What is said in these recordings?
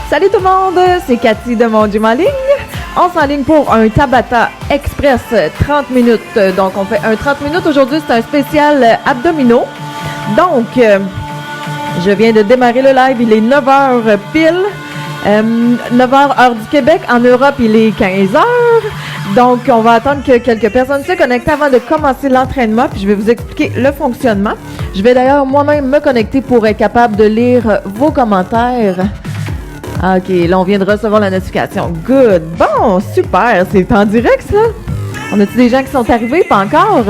Salut tout le monde, c'est Cathy de Mon Gym en ligne. On s'enligne pour un Tabata Express 30 minutes. Donc, on fait un 30 minutes. Aujourd'hui, c'est un spécial abdominaux. Donc, je viens de démarrer le live. Il est 9h pile. 9h heure du Québec. En Europe, il est 15h. Donc, on va attendre que quelques personnes se connectent avant de commencer l'entraînement. Puis, je vais vous expliquer le fonctionnement. Je vais d'ailleurs moi-même me connecter pour être capable de lire vos commentaires. OK, là, on vient de recevoir la notification. Good. Bon, super. C'est en direct, ça? On a-tu des gens qui sont arrivés? Pas encore?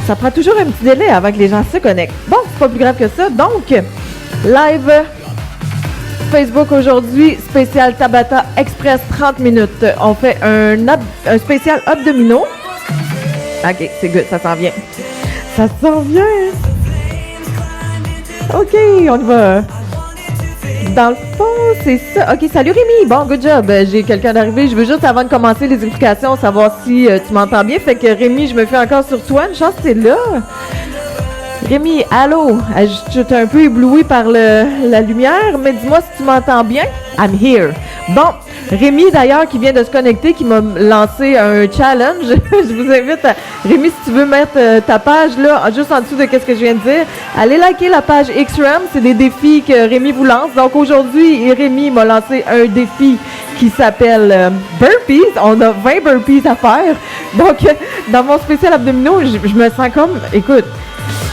Ça prend toujours un petit délai avant que les gens se connectent. Bon, c'est pas plus grave que ça. Donc, live Facebook aujourd'hui, spécial Tabata Express 30 minutes. On fait un spécial abdominaux. OK, c'est good, ça s'en vient. Ça s'en vient. OK, on y va. Dans le fond, c'est ça. OK, salut Rémi. Bon, good job. J'ai quelqu'un d'arrivé. Je veux juste, avant de commencer les explications, savoir si tu m'entends bien. Fait que Rémi, je me fie encore sur toi. Une chance, t'es là. Rémi, allô? Je suis un peu ébloui par la lumière, mais dis-moi si tu m'entends bien. I'm here. Bon, Rémi, d'ailleurs, qui vient de se connecter, qui m'a lancé un challenge. Je vous invite à... Rémi, si tu veux mettre ta page, là, juste en dessous de ce que je viens de dire, allez liker la page XRAM. C'est des défis que Rémi vous lance. Donc, aujourd'hui, Rémi m'a lancé un défi qui s'appelle Burpees. On a 20 burpees à faire. Donc, dans mon spécial abdominaux, je me sens comme... Écoute,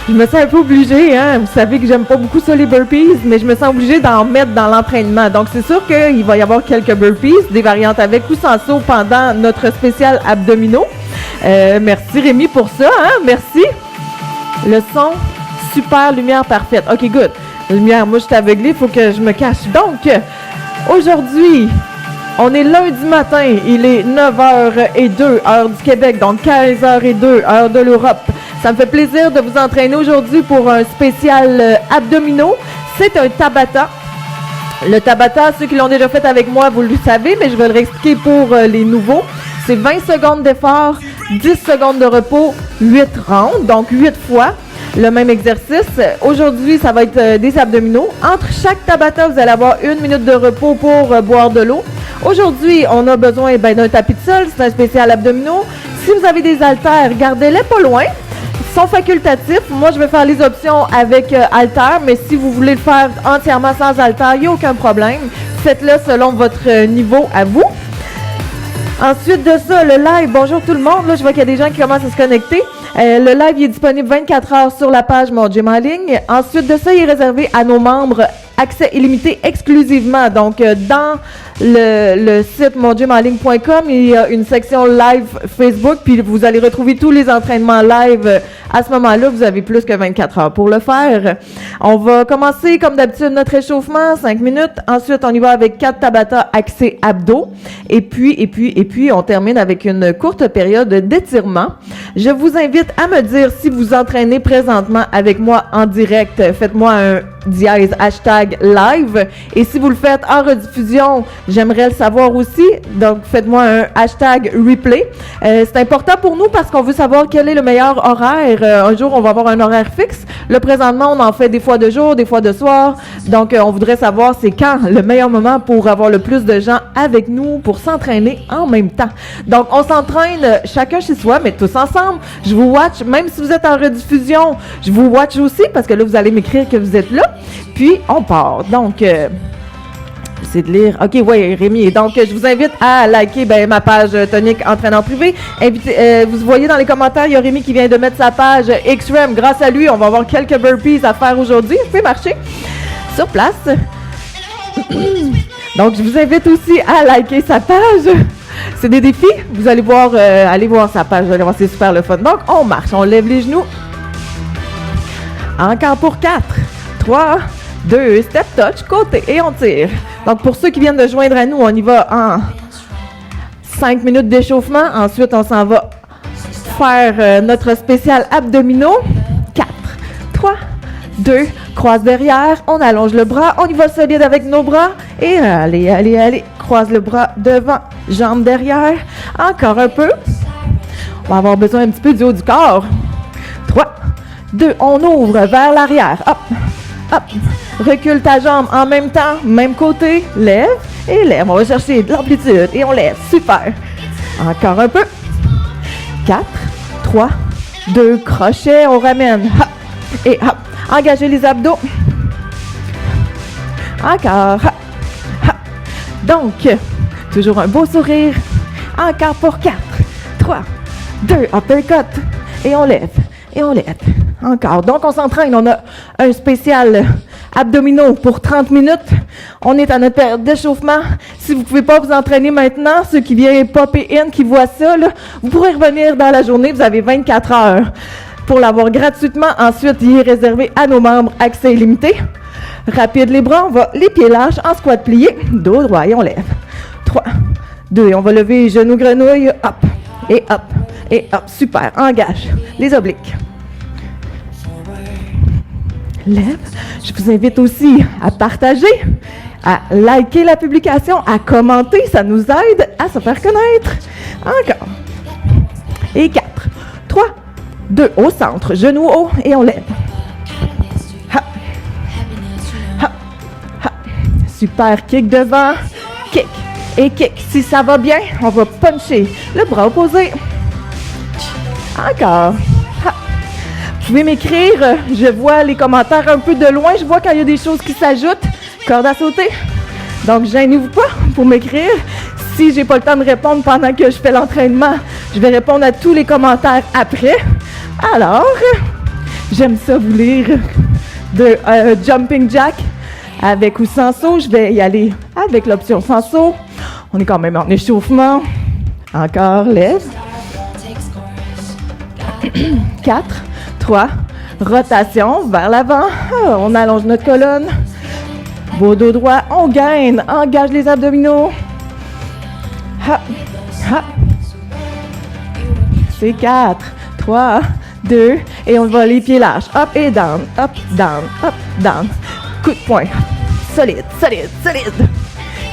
je me sens un peu obligée, hein. Vous savez que j'aime pas beaucoup ça, les burpees, mais je me sens obligée d'en mettre dans l'entraînement. Donc, c'est sûr qu'il va y avoir quelques burpees, des variantes avec ou sans saut pendant notre spécial abdominaux. Merci Rémi pour ça, hein. Merci. Le son, super, lumière parfaite. OK, good. Lumière, moi, je suis aveuglée, il faut que je me cache. Donc, aujourd'hui, on est lundi matin, il est 9h02, heure du Québec, donc 15h02, heure de l'Europe. Ça me fait plaisir de vous entraîner aujourd'hui pour un spécial abdominaux. C'est un Tabata. Le Tabata, ceux qui l'ont déjà fait avec moi, vous le savez, mais je vais le réexpliquer pour les nouveaux. C'est 20 secondes d'effort, 10 secondes de repos, 8 rounds, donc 8 fois le même exercice. Aujourd'hui, ça va être des abdominaux. Entre chaque Tabata, vous allez avoir 1 minute de repos pour boire de l'eau. Aujourd'hui, on a besoin d'un tapis de sol, c'est un spécial abdominaux. Si vous avez des haltères, gardez-les pas loin. Ils sont facultatifs. Moi, je vais faire les options avec haltères, mais si vous voulez le faire entièrement sans haltères, il n'y a aucun problème. Faites-le selon votre niveau à vous. Ensuite de ça, le live. Bonjour tout le monde. Là, je vois qu'il y a des gens qui commencent à se connecter. Le live il est disponible 24 heures sur la page Mon Gym en ligne. Ensuite de ça, il est réservé à nos membres. Accès illimité exclusivement. Donc, dans le site mongymenligne.com, il y a une section live Facebook, puis vous allez retrouver tous les entraînements live. À ce moment-là, vous avez plus que 24 heures pour le faire. On va commencer, comme d'habitude, notre échauffement, 5 minutes. Ensuite, on y va avec 4 Tabata axés abdos. Et puis, on termine avec une courte période d'étirement. Je vous invite à me dire si vous entraînez présentement avec moi en direct. Faites-moi un dièse #live. Et si vous le faites en rediffusion, j'aimerais le savoir aussi. Donc, faites-moi un #replay. C'est important pour nous parce qu'on veut savoir quel est le meilleur horaire. Un jour, on va avoir un horaire fixe. Là, présentement, on en fait des fois de jour, des fois de soir. Donc, on voudrait savoir c'est quand le meilleur moment pour avoir le plus de gens avec nous pour s'entraîner en même temps. Donc, on s'entraîne chacun chez soi, mais tous ensemble. Je vous watch, même si vous êtes en rediffusion, je vous watch aussi parce que là, vous allez m'écrire que vous êtes là. Puis, on part. Donc, j'essaie de lire. OK, oui, Rémi. Donc, je vous invite à liker ma page Tonique Entraîneur Privé. Vous voyez dans les commentaires, il y a Rémi qui vient de mettre sa page XRAM. Grâce à lui, on va avoir quelques burpees à faire aujourd'hui. Vous pouvez marcher sur place. Donc, je vous invite aussi à liker sa page. C'est des défis. Vous allez voir, allez voir sa page. Vous allez voir, c'est super le fun. Donc, on marche. On lève les genoux. Encore pour 4, 3, 2, step touch, côté, et on tire. Donc, pour ceux qui viennent de joindre à nous, on y va en 5 minutes d'échauffement. Ensuite, on s'en va faire notre spécial abdominaux. 4, 3, 2, croise derrière, on allonge le bras, on y va solide avec nos bras. Et allez, croise le bras devant, jambes derrière. Encore un peu. On va avoir besoin un petit peu du haut du corps. 3, 2, on ouvre vers l'arrière. Hop. hop. Recule ta jambe en même temps, même côté. Lève et lève. On va chercher de l'amplitude et on lève. Super. Encore un peu. 4, 3, 2, crochet, on ramène. Hop. Et hop. Engagez les abdos. Encore. Hop. Hop. Donc, toujours un beau sourire. Encore pour 4, 3, 2, uppercut. Et on lève. Et on lève. Encore. Donc, on s'entraîne. On a un spécial abdominaux pour 30 minutes. On est à notre période d'échauffement. Si vous ne pouvez pas vous entraîner maintenant, ceux qui viennent popper in, qui voient ça, là, vous pourrez revenir dans la journée. Vous avez 24 heures pour l'avoir gratuitement. Ensuite, il est réservé à nos membres, accès illimité. Rapide les bras, on va les pieds larges en squat plié. Dos droit et on lève. 3, 2, et on va lever les genoux grenouilles. Hop, et hop, et hop. Super, engage les obliques. Lève. Je vous invite aussi à partager, à liker la publication, à commenter. Ça nous aide à se faire connaître. Encore. Et 4, 3, 2, au centre. Genoux haut et on lève. Ha. Ha. Ha. Super. Kick devant. Kick. Et kick. Si ça va bien, on va puncher le bras opposé. Encore. Vous pouvez m'écrire, je vois les commentaires un peu de loin, je vois quand il y a des choses qui s'ajoutent, corde à sauter. Donc, gênez-vous pas pour m'écrire. Si j'ai pas le temps de répondre pendant que je fais l'entraînement, je vais répondre à tous les commentaires après. Alors, j'aime ça vous lire de Jumping Jack avec ou sans saut. Je vais y aller avec l'option sans saut. On est quand même en échauffement. Encore, lève. 4, 3, rotation vers l'avant. On allonge notre colonne. Beau dos droit, on gaine. Engage les abdominaux. Ha, ha. C'est 4, 3, 2, et on va les pieds larges. Up et down, up, down, up, down. Coup de poing. Solide, solide, solide.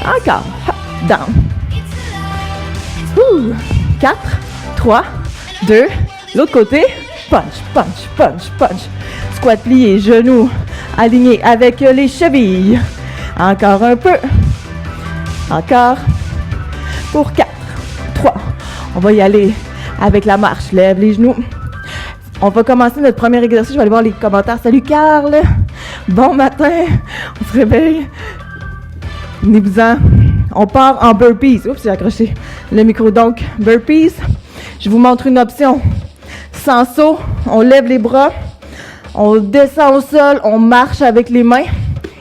Encore. Up, down. 4, 3, 2, l'autre côté. Punch, punch, punch, punch. Squat plié, genoux alignés avec les chevilles. Encore un peu. Encore. Pour 4, 3. On va y aller avec la marche. Lève les genoux. On va commencer notre premier exercice. Je vais aller voir les commentaires. Salut Carl. Bon matin. On se réveille. Venez-vous-en. On part en burpees. Oups, j'ai accroché le micro. Donc, burpees. Je vous montre une option. Sans saut, on lève les bras, on descend au sol, on marche avec les mains.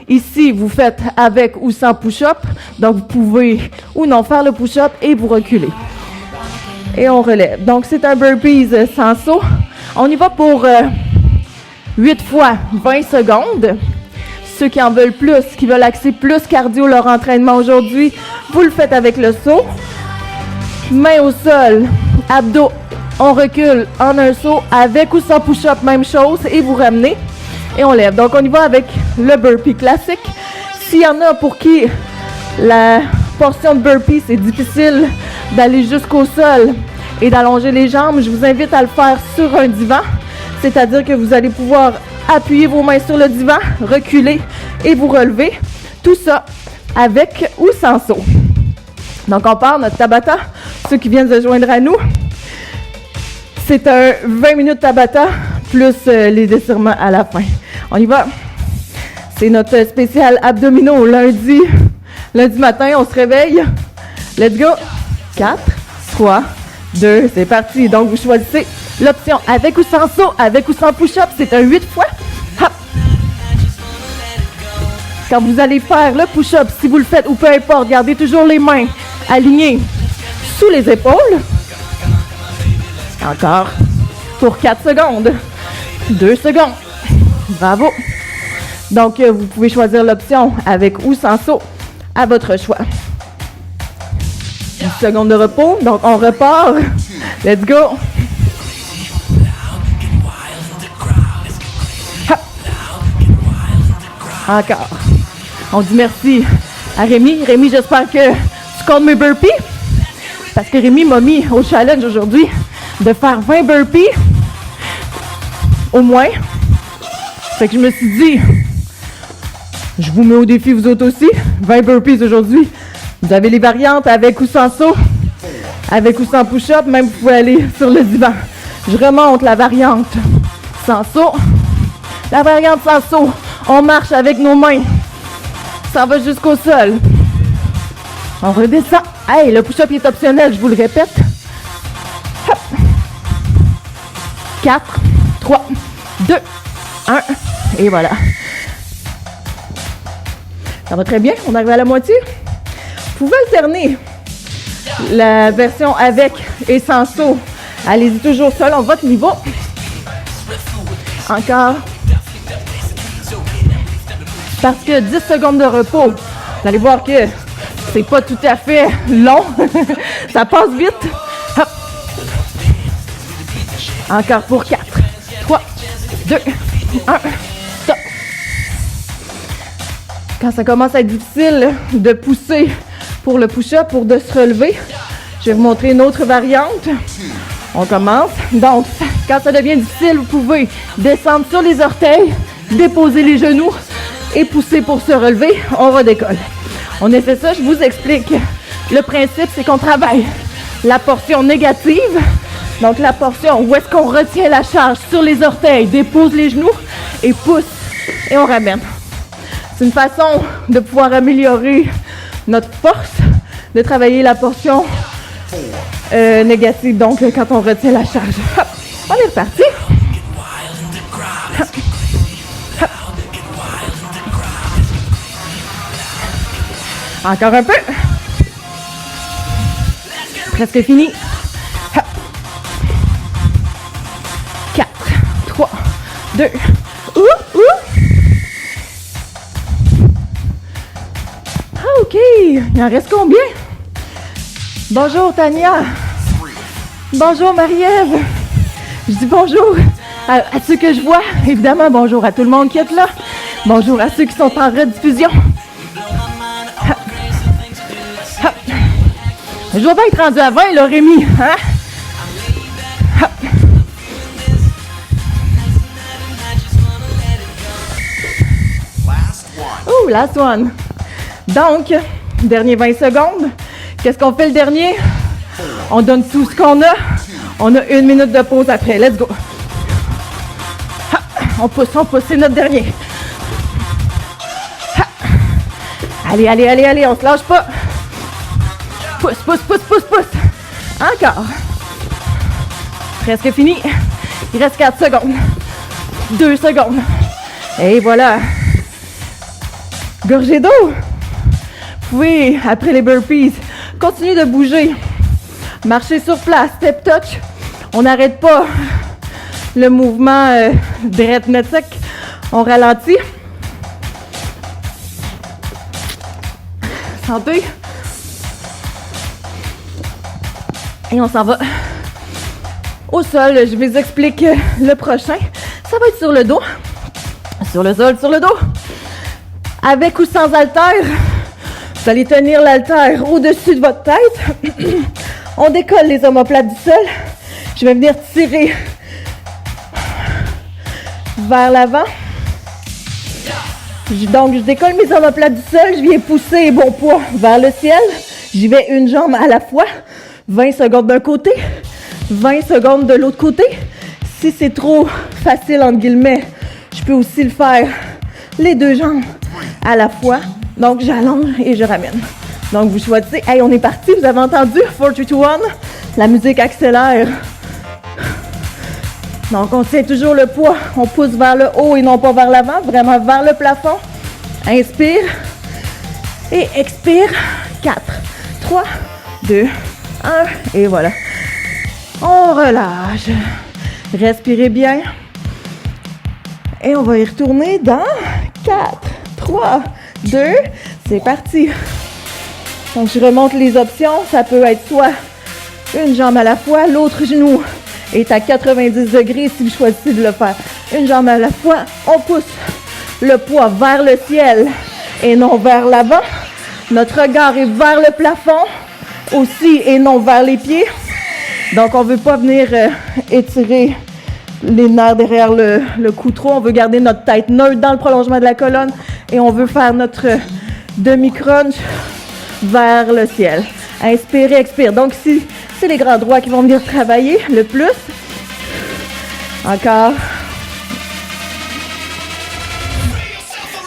Ici, vous faites avec ou sans push-up. Donc, vous pouvez ou non faire le push-up et vous reculez. Et on relève. Donc, c'est un burpees sans saut. On y va pour 8 fois 20 secondes. Ceux qui en veulent plus, qui veulent axer plus cardio leur entraînement aujourd'hui, vous le faites avec le saut. Main au sol, abdos. On recule en un saut avec ou sans push-up, même chose, et vous ramenez et on lève. Donc, on y va avec le burpee classique. S'il y en a pour qui la portion de burpee, c'est difficile d'aller jusqu'au sol et d'allonger les jambes, je vous invite à le faire sur un divan, c'est-à-dire que vous allez pouvoir appuyer vos mains sur le divan, reculer et vous relever. Tout ça avec ou sans saut. Donc, on part notre Tabata. Ceux qui viennent de joindre à nous, c'est un 20 minutes Tabata plus les étirements à la fin. On y va. C'est notre spécial abdominaux lundi matin. On se réveille. Let's go. 4, 3, 2, c'est parti. Donc, vous choisissez l'option avec ou sans saut, avec ou sans push-up. C'est un 8 fois. Hop. Quand vous allez faire le push-up, si vous le faites ou peu importe, gardez toujours les mains alignées sous les épaules. Encore. Pour 4 secondes. 2 secondes. Bravo. Donc, vous pouvez choisir l'option avec ou sans saut à votre choix. 10 secondes de repos. Donc, on repart. Let's go. Hop. Encore. On dit merci à Rémi. Rémi, j'espère que tu comptes mes burpees. Parce que Rémi m'a mis au challenge aujourd'hui de faire 20 burpees au moins. Fait que je me suis dit, Je vous mets au défi, vous autres aussi. 20 burpees aujourd'hui. Vous avez les variantes avec ou sans saut, avec ou sans push-up, même vous pouvez aller sur le divan. Je remonte la variante sans saut. La variante sans saut, on marche avec nos mains. Ça va jusqu'au sol. On redescend. Hey, le push-up est optionnel, je vous le répète. Hop. 4, 3, 2, 1. Et voilà. Ça va très bien, on arrive à la moitié. Vous pouvez alterner la version avec et sans saut. Allez-y toujours selon votre niveau. Encore. Parce que 10 secondes de repos, vous allez voir que c'est pas tout à fait long. Ça passe vite. Hop. Encore pour 4, 3, 2, 1. Stop. Quand ça commence à être difficile de pousser pour le push-up, pour de se relever, je vais vous montrer une autre variante. On commence. Donc, quand ça devient difficile, vous pouvez descendre sur les orteils, déposer les genoux et pousser pour se relever. On redécolle. On a fait ça, je vous explique. Le principe, c'est qu'on travaille la portion négative. Donc, la portion où est-ce qu'on retient la charge sur les orteils, dépose les genoux et pousse. Et on ramène. C'est une façon de pouvoir améliorer notre force, de travailler la portion négative, donc quand on retient la charge. Hop, on est reparti. Hop, hop. Encore un peu. Presque fini. Hop. 4, 3, 2. OK, il en reste combien? Bonjour Tania. Bonjour Marie-Ève. Je dis bonjour à ceux que je vois. Évidemment, bonjour à tout le monde qui est là. Bonjour à ceux qui sont en rediffusion. Hop. Hop. Je dois pas être rendu à 20, là, Rémi. Hein? Hop. Oh, last one. Donc, dernier 20 secondes. Qu'est-ce qu'on fait le dernier? On donne tout ce qu'on a. On a 1 minute de pause après. Let's go. Ha! On pousse. C'est notre dernier. Ha! Allez, on se lâche pas. Pousse. Encore. Presque fini. Il reste 4 secondes. 2 secondes. Et voilà. Gorgée d'eau. Vous pouvez, après les burpees, continuer de bouger. Marcher sur place, step touch. On n'arrête pas le mouvement direct net sec. On ralentit. Santé. Et on s'en va au sol. Je vous explique le prochain. Ça va être sur le dos. Sur le sol, sur le dos. Avec ou sans haltère. Vous allez tenir l'haltère au-dessus de votre tête. On décolle les omoplates du sol. Je vais venir tirer vers l'avant. Donc, je décolle mes omoplates du sol. Je viens pousser bon poids vers le ciel. J'y vais une jambe à la fois. 20 secondes d'un côté, 20 secondes de l'autre côté. Si c'est trop facile, entre guillemets, je peux aussi le faire les 2 jambes à la fois. Donc, j'allonge et je ramène. Donc, vous choisissez. Hey, on est parti. Vous avez entendu? 4, 3, 2, 1. La musique accélère. Donc, on tient toujours le poids. On pousse vers le haut et non pas vers l'avant. Vraiment vers le plafond. Inspire. Et expire. 4, 3, 2, 1. Et voilà. On relâche. Respirez bien. Et on va y retourner dans 4, 3, 2, c'est parti. Donc, je remonte les options. Ça peut être soit une jambe à la fois, l'autre genou est à 90 degrés si vous choisissez de le faire. Une jambe à la fois, on pousse le poids vers le ciel et non vers l'avant. Notre regard est vers le plafond aussi et non vers les pieds. Donc, on ne veut pas venir étirer les nerfs derrière le cou trop. On veut garder notre tête neutre dans le prolongement de la colonne. Et on veut faire notre demi-crunch vers le ciel. Inspire, expire. Donc ici, c'est les grands droits qui vont venir travailler le plus. Encore.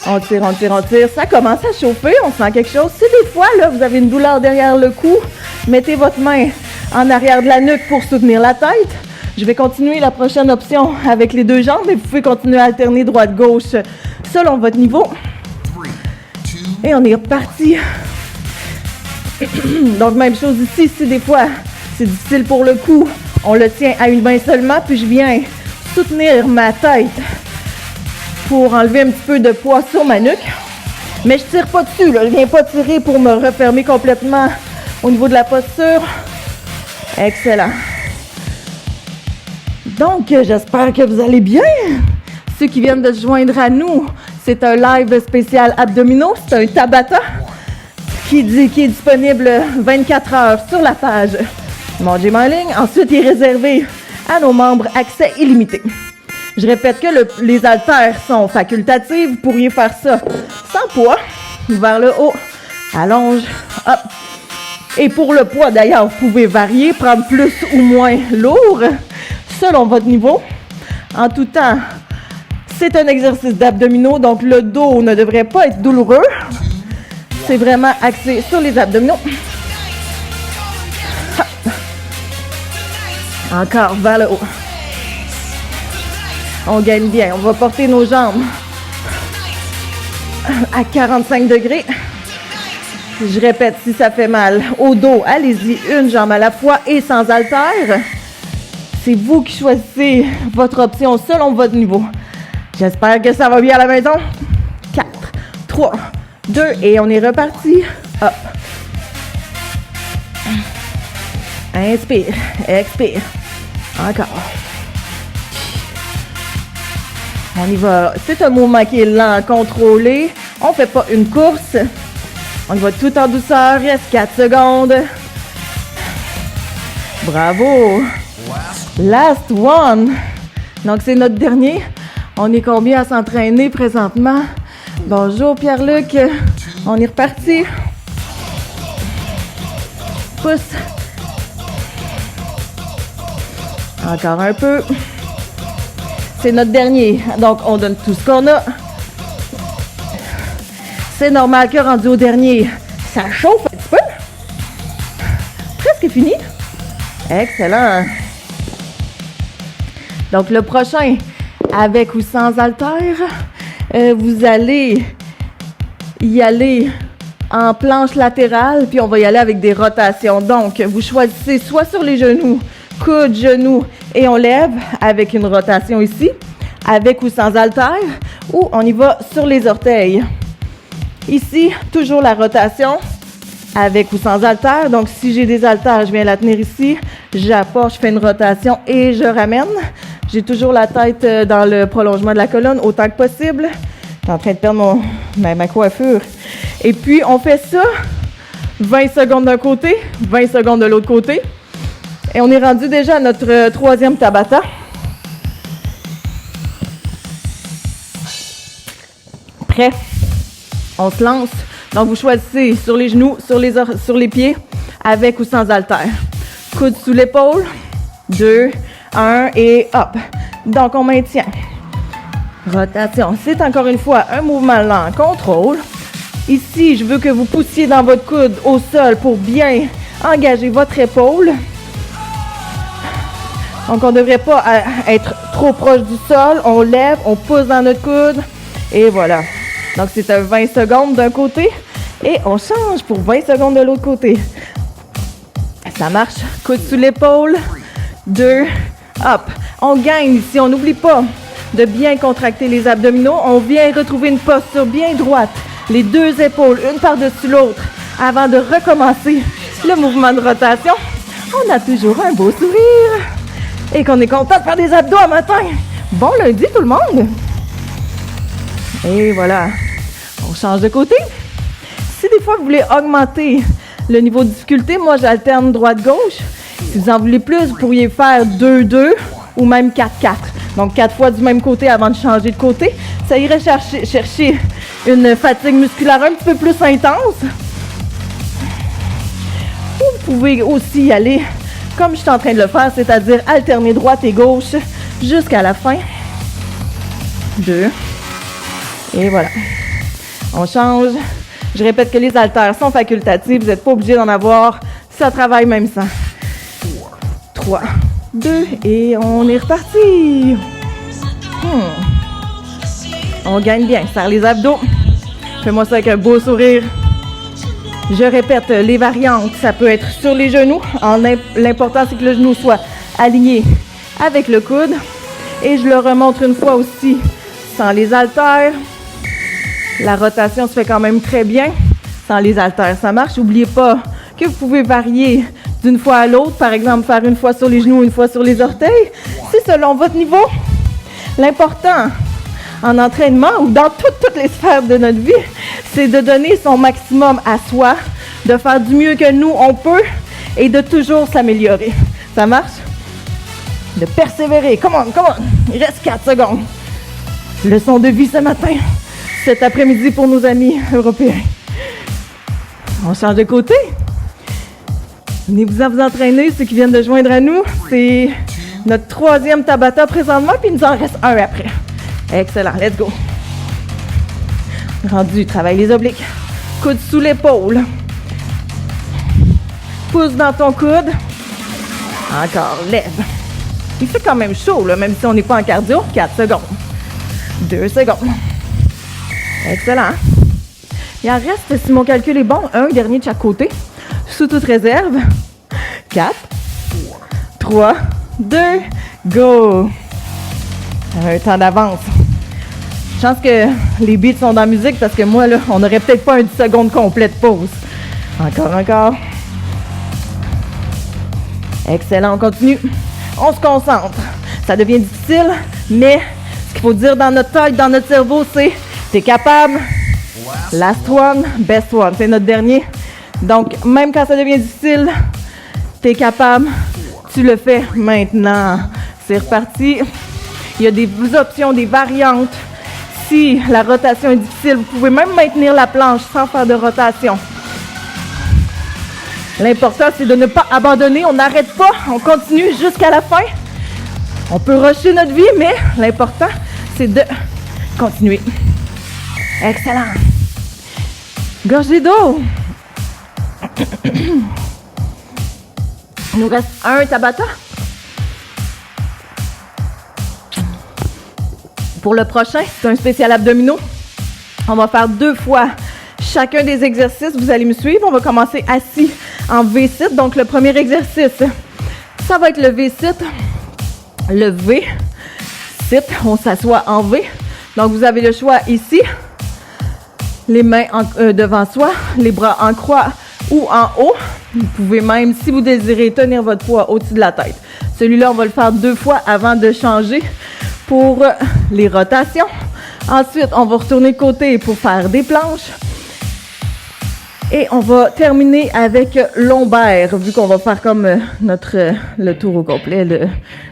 On tire, on tire, on tire. Ça commence à chauffer, on sent quelque chose. Si des fois, là, vous avez une douleur derrière le cou, mettez votre main en arrière de la nuque pour soutenir la tête. Je vais continuer la prochaine option avec les deux jambes, mais vous pouvez continuer à alterner droite-gauche selon votre niveau. Et on est reparti. Donc, même chose ici. Si des fois, c'est difficile pour le cou, on le tient à une main seulement, puis je viens soutenir ma tête pour enlever un petit peu de poids sur ma nuque. Mais je tire pas dessus, là. Je viens pas tirer pour me refermer complètement au niveau de la posture. Excellent. Donc, j'espère que vous allez bien. Ceux qui viennent de se joindre à nous, c'est un live spécial abdominaux. C'est un Tabata qui est disponible 24 heures sur la page Mon Gym en ligne. Ensuite, il est réservé à nos membres accès illimité. Je répète que les haltères sont facultatifs. Vous pourriez faire ça sans poids, vers le haut, allonge, hop. Et pour le poids, d'ailleurs, vous pouvez varier, prendre plus ou moins lourd, selon votre niveau. En tout temps, c'est un exercice d'abdominaux, donc le dos ne devrait pas être douloureux. C'est vraiment axé sur les abdominaux. Hop. Encore vers le haut. On gagne bien. On va porter nos jambes à 45 degrés. Je répète, si ça fait mal au dos, allez-y, une jambe à la fois et sans haltère. C'est vous qui choisissez votre option selon votre niveau. J'espère que ça va bien à la maison. 4, 3, 2 et on est reparti. Hop. Inspire, expire. Encore. On y va. C'est un mouvement qui est lent, contrôlé. On ne fait pas une course. On y va tout en douceur. Reste 4 secondes. Bravo. Last one. Donc, c'est notre dernier. On est combien à s'entraîner présentement? Bonjour Pierre-Luc. On est reparti. Pousse. Encore un peu. C'est notre dernier. Donc, on donne tout ce qu'on a. C'est normal que rendu au dernier, ça chauffe un petit peu. Presque fini. Excellent. Donc, le prochain, avec ou sans haltère, vous allez y aller en planche latérale, puis on va y aller avec des rotations. Donc, vous choisissez soit sur les genoux, coude, genou, et on lève avec une rotation ici, avec ou sans haltère, ou on y va sur les orteils. Ici, toujours la rotation, avec ou sans haltère. Donc, si j'ai des haltères, je viens la tenir ici, j'apporte, je fais une rotation et je ramène. J'ai toujours la tête dans le prolongement de la colonne autant que possible. Je suis en train de perdre ma coiffure. Et puis, on fait ça 20 secondes d'un côté, 20 secondes de l'autre côté. Et on est rendu déjà à notre troisième Tabata. Prêt? On se lance. Donc, vous choisissez sur les genoux, sur les pieds, avec ou sans haltère. Coude sous l'épaule. 2, 1 et hop. Donc, on maintient. Rotation. C'est encore une fois un mouvement lent. Contrôle. Ici, je veux que vous poussiez dans votre coude au sol pour bien engager votre épaule. Donc, on ne devrait pas être trop proche du sol. On lève, on pousse dans notre coude. Et voilà. Donc, c'est un 20 secondes d'un côté. Et on change pour 20 secondes de l'autre côté. Ça marche. Coude sous l'épaule. 2, hop. On gagne ici. On n'oublie pas de bien contracter les abdominaux. On vient retrouver une posture bien droite. Les deux épaules, une par-dessus l'autre. Avant de recommencer le mouvement de rotation, on a toujours un beau sourire. Et qu'on est content de faire des abdos à matin. Bon lundi tout le monde. Et voilà. On change de côté. Si des fois vous voulez augmenter le niveau de difficulté, moi j'alterne droite-gauche. Si vous en voulez plus, vous pourriez faire 2-2 ou même 4-4. Donc 4 fois du même côté avant de changer de côté. Ça irait chercher une fatigue musculaire un petit peu plus intense. Ou vous pouvez aussi y aller comme je suis en train de le faire, c'est-à-dire alterner droite et gauche jusqu'à la fin. 2. Et voilà. On change. Je répète que les haltères sont facultatifs. Vous n'êtes pas obligé d'en avoir. Ça travaille même sans. 3, 2 et on est reparti. On gagne bien. Serre les abdos. Fais-moi ça avec un beau sourire. Je répète, les variantes, ça peut être sur les genoux. L'important, c'est que le genou soit aligné avec le coude. Et je le remontre une fois aussi sans les haltères. La rotation se fait quand même très bien. Sans les haltères, ça marche. N'oubliez pas que vous pouvez varier d'une fois à l'autre. Par exemple, faire une fois sur les genoux, une fois sur les orteils. C'est selon votre niveau. L'important en entraînement ou dans toutes les sphères de notre vie, c'est de donner son maximum à soi, de faire du mieux que nous, on peut, et de toujours s'améliorer. Ça marche? De persévérer. Come on, come on. Il reste 4 secondes. Leçon de vie ce matin, cet après-midi pour nos amis européens. On change de côté. Venez-vous à vous entraîner, ceux qui viennent de joindre à nous. C'est notre 3e Tabata présentement, puis il nous en reste un après. Excellent, let's go. Rendu, travaille les obliques. Coude sous l'épaule. Pouce dans ton coude. Encore, lève. Il fait quand même chaud, là, même si on n'est pas en cardio. 4 secondes. 2 secondes. Excellent. Il en reste, si mon calcul est bon, un dernier de chaque côté. Sous toute réserve. 4, 3, 2, go. Un temps d'avance. Je pense que les beats sont dans la musique parce que moi, là, on n'aurait peut-être pas un 10 secondes complet de pause. Encore. Excellent, on continue. On se concentre. Ça devient difficile, mais ce qu'il faut dire dans notre tête, dans notre cerveau, c'est « t'es capable, last one, best one ». C'est notre dernier. Donc, même quand ça devient difficile, t'es capable, tu le fais maintenant. C'est reparti. Il y a des options, des variantes. Si la rotation est difficile, vous pouvez même maintenir la planche sans faire de rotation. L'important, c'est de ne pas abandonner. On n'arrête pas, on continue jusqu'à la fin. On peut rusher notre vie, mais l'important, c'est de continuer. Excellent. Gorgée d'eau. Il nous reste un Tabata. Pour le prochain, c'est un spécial abdominaux. On va faire 2 fois chacun des exercices. Vous allez me suivre. On va commencer assis en V-sit. Donc, le premier exercice, ça va être le V-sit. Le V-sit, on s'assoit en V. Donc, vous avez le choix ici. Les mains devant soi, les bras en croix ou en haut. Vous pouvez même, si vous désirez, tenir votre poids au-dessus de la tête. Celui-là, on va le faire 2 fois avant de changer pour les rotations. Ensuite, on va retourner de côté pour faire des planches. Et on va terminer avec lombaire, vu qu'on va faire comme le tour au complet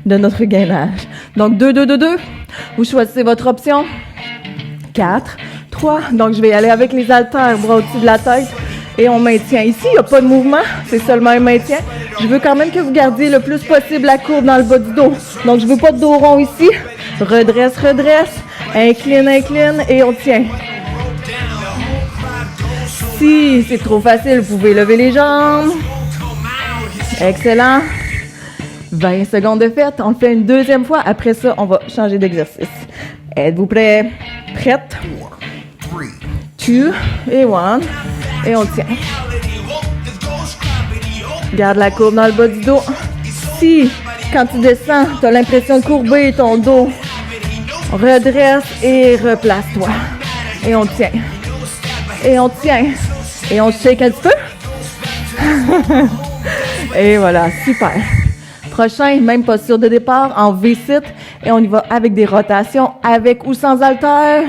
de notre gainage. Donc, 2, 2, 2, 2. Vous choisissez votre option. 4, 3. Donc, je vais y aller avec les haltères, bras au-dessus de la tête. Et on maintient ici. Il n'y a pas de mouvement. C'est seulement un maintien. Je veux quand même que vous gardiez le plus possible la courbe dans le bas du dos. Donc, je veux pas de dos rond ici. Redresse, redresse. Incline, incline. Et on tient. Si c'est trop facile, vous pouvez lever les jambes. Excellent. 20 secondes de fête. On le fait une 2e fois. Après ça, on va changer d'exercice. Êtes-vous prêts? Prête? 2 et 1. Et on tient. Garde la courbe dans le bas du dos. Si, quand tu descends, tu as l'impression de courber ton dos, redresse et replace-toi. Et on tient. Et on tient. Et on shake un petit peu. Et voilà, super. Prochain, même posture de départ en V-sit. Et on y va avec des rotations, avec ou sans haltère.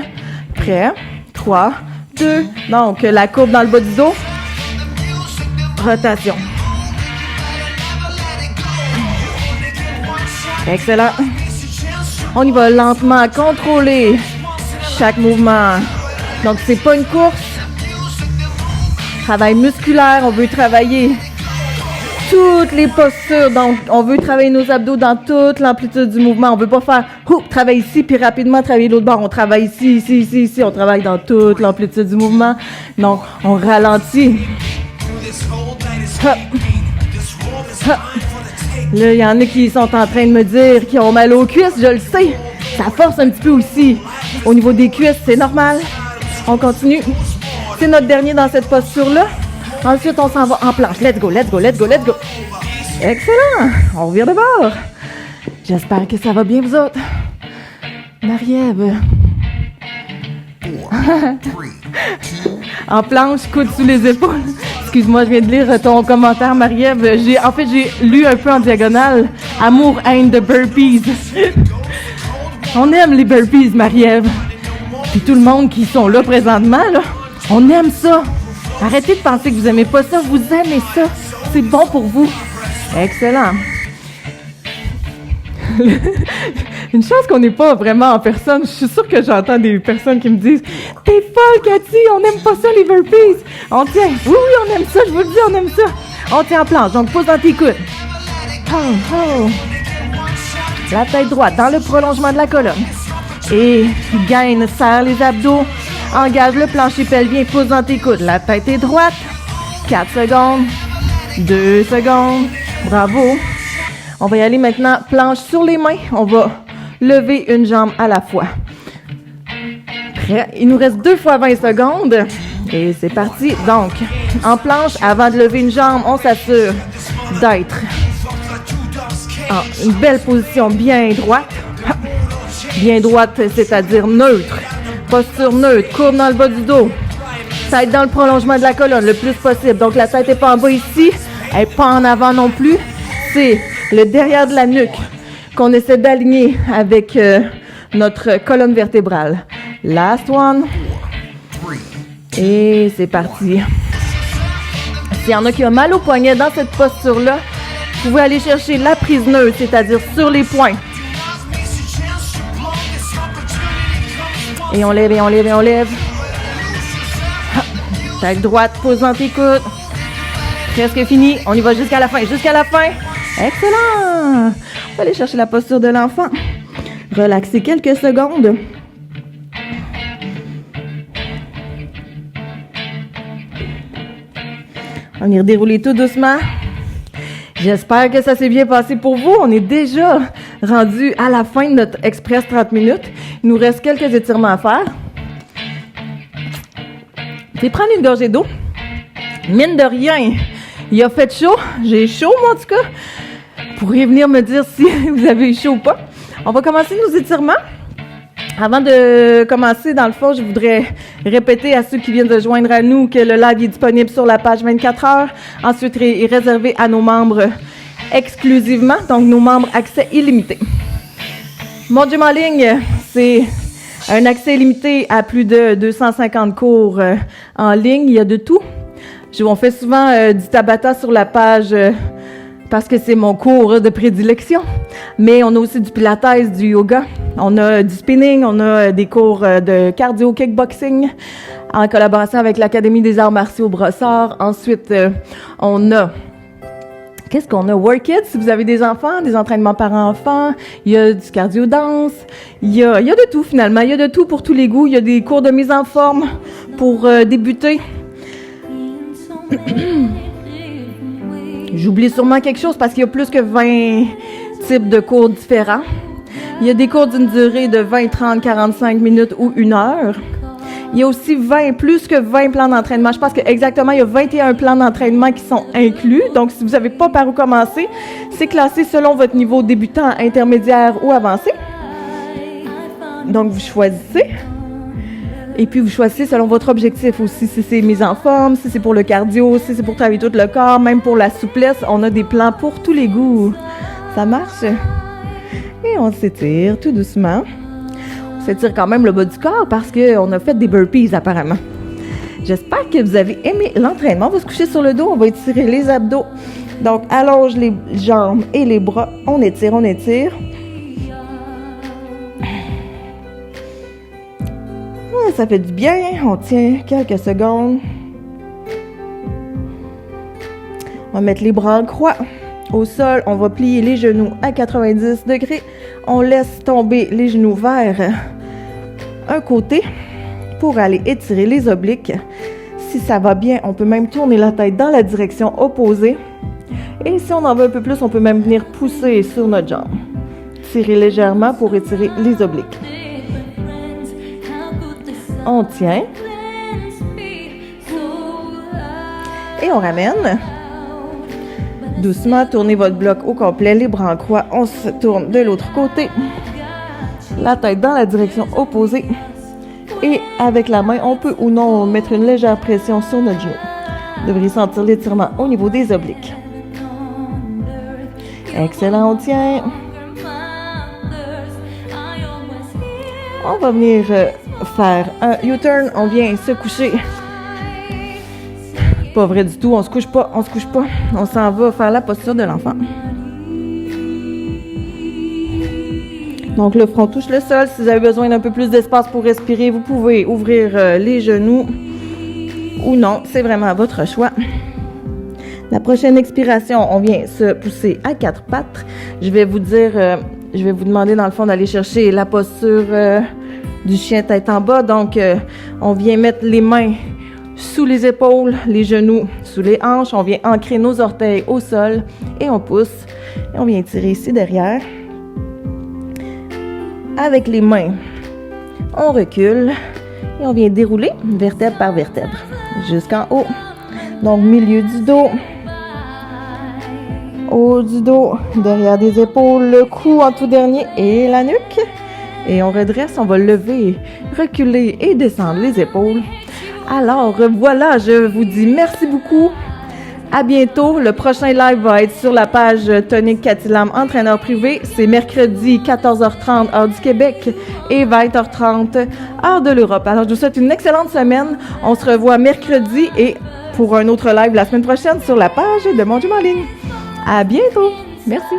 Prêt? 3, 2. Donc, la courbe dans le bas du dos. Rotation. Excellent. On y va lentement, contrôler chaque mouvement. Donc, c'est pas une course. Travail musculaire, on veut travailler toutes les postures. Donc, on veut travailler nos abdos dans toute l'amplitude du mouvement. On veut pas faire travailler ici, puis rapidement travailler l'autre bord. On travaille ici, ici, ici, ici. On travaille dans toute l'amplitude du mouvement. Donc, on ralentit. Hop. Hop. Là, il y en a qui sont en train de me dire qu'ils ont mal aux cuisses, je le sais. Ça force un petit peu aussi. Au niveau des cuisses, c'est normal. On continue. C'est notre dernier dans cette posture-là. Ensuite, on s'en va en planche. Let's go, let's go, let's go, let's go. Excellent. On revient de bord. J'espère que ça va bien, vous autres. Marie-Ève. En planche, coude sous les épaules. Excuse-moi, je viens de lire ton commentaire, Marie-Ève. J'ai lu un peu en diagonale. Amour, haine de burpees. On aime les burpees, Marie-Ève. Puis tout le monde qui sont là présentement, là, on aime ça. Arrêtez de penser que vous aimez pas ça. Vous aimez ça. C'est bon pour vous. Excellent. Une chance qu'on n'est pas vraiment en personne. Je suis sûre que j'entends des personnes qui me disent « T'es folle, Cathy, on n'aime pas ça, les burpees. » On tient. Oui, on aime ça, je vous le dis, on aime ça. On tient en planche, donc pose dans tes coudes. Oh, oh. La tête droite dans le prolongement de la colonne. Et gaine, serre les abdos. Engage le plancher pelvien, pose dans tes coudes. La tête est droite. 4 secondes. 2 secondes. Bravo. On va y aller maintenant, planche sur les mains. On va lever une jambe à la fois. Prêt? Il nous reste 2 fois 20 secondes. Et c'est parti. Donc, en planche, avant de lever une jambe, on s'assure d'être en une belle position bien droite. Bien droite, c'est-à-dire neutre. Posture neutre, courbe dans le bas du dos. Tête dans le prolongement de la colonne le plus possible. Donc, la tête n'est pas en bas ici. Elle n'est pas en avant non plus. C'est le derrière de la nuque qu'on essaie d'aligner avec notre colonne vertébrale. Last one. Et c'est parti. S'il y en a qui ont mal au poignet dans cette posture-là, vous pouvez aller chercher la prise neutre, c'est-à-dire sur les poings. Et on lève, et on lève, et on lève. Tête droite, pose dans tes coudes. Presque fini. On y va jusqu'à la fin. Jusqu'à la fin. Excellent. On va aller chercher la posture de l'enfant. Relaxez quelques secondes. On y redéroule tout doucement. J'espère que ça s'est bien passé pour vous. On est déjà rendu à la fin de notre express 30 minutes. Il nous reste quelques étirements à faire. Je vais prendre une gorgée d'eau. Mine de rien, il a fait chaud. J'ai chaud, moi, en tout cas. Vous pourriez venir me dire si vous avez eu chaud ou pas. On va commencer nos étirements. Avant de commencer, dans le fond, je voudrais répéter à ceux qui viennent de joindre à nous que le live est disponible sur la page 24 heures. Ensuite, il est réservé à nos membres exclusivement, donc nos membres accès illimité. Mon gym en ligne, c'est un accès illimité à plus de 250 cours en ligne. Il y a de tout. On fait souvent du Tabata sur la page parce que c'est mon cours de prédilection. Mais on a aussi du pilates, du yoga. On a du spinning, on a des cours de cardio kickboxing en collaboration avec l'Académie des arts martiaux Brossard. Ensuite, on a... Qu'est-ce qu'on a? Work It, si vous avez des enfants, des entraînements par enfants. Il y a du cardio-danse. Il y a de tout, finalement. Il y a de tout pour tous les goûts. Il y a des cours de mise en forme pour débuter. J'oublie sûrement quelque chose parce qu'il y a plus que 20 types de cours différents. Il y a des cours d'une durée de 20, 30, 45 minutes ou 1 heure. Il y a aussi plus que 20 plans d'entraînement. Je pense qu'exactement, il y a 21 plans d'entraînement qui sont inclus. Donc, si vous n'avez pas par où commencer, c'est classé selon votre niveau débutant, intermédiaire ou avancé. Donc, vous choisissez. Et puis, vous choisissez selon votre objectif aussi. Si c'est mise en forme, si c'est pour le cardio, si c'est pour travailler tout le corps, même pour la souplesse, on a des plans pour tous les goûts. Ça marche? Et on s'étire tout doucement. On s'étire quand même le bas du corps parce qu'on a fait des burpees apparemment. J'espère que vous avez aimé l'entraînement. On va se coucher sur le dos, on va étirer les abdos. Donc, allonge les jambes et les bras. On étire, on étire. ça fait du bien. On tient quelques secondes. On va mettre les bras en croix. Au sol, on va plier les genoux à 90 degrés. On laisse tomber les genoux vers un côté pour aller étirer les obliques. Si ça va bien, on peut même tourner la tête dans la direction opposée. Et si on en veut un peu plus, on peut même venir pousser sur notre jambe. Tirer légèrement pour étirer les obliques. On tient. Et on ramène. Doucement, tournez votre bloc au complet, les bras en croix. On se tourne de l'autre côté. La tête dans la direction opposée. Et avec la main, on peut ou non mettre une légère pression sur notre genou. Vous devriez sentir l'étirement au niveau des obliques. Excellent, on tient. On va venir faire un U-turn. On vient se coucher. Pas vrai du tout, on se couche pas. On s'en va faire la posture de l'enfant. Donc le front touche le sol. Si vous avez besoin d'un peu plus d'espace pour respirer, vous pouvez ouvrir les genoux ou non. C'est vraiment à votre choix. La prochaine expiration, on vient se pousser à quatre pattes. Je vais vous demander dans le fond d'aller chercher la posture du chien tête en bas. Donc on vient mettre les mains sous les épaules, les genoux sous les hanches. On vient ancrer nos orteils au sol et on pousse. Et on vient tirer ici derrière. Avec les mains, on recule et on vient dérouler vertèbre par vertèbre jusqu'en haut. Donc milieu du dos, haut du dos, derrière des épaules, le cou en tout dernier et la nuque. Et on redresse, on va lever, reculer et descendre les épaules. Alors voilà, je vous dis merci beaucoup. À bientôt. Le prochain live va être sur la page Tonique Catilam, entraîneur privé. C'est mercredi 14h30 heure du Québec et 20h30 heure de l'Europe. Alors je vous souhaite une excellente semaine. On se revoit mercredi et pour un autre live la semaine prochaine sur la page de Mon Gym en ligne. À bientôt. Merci.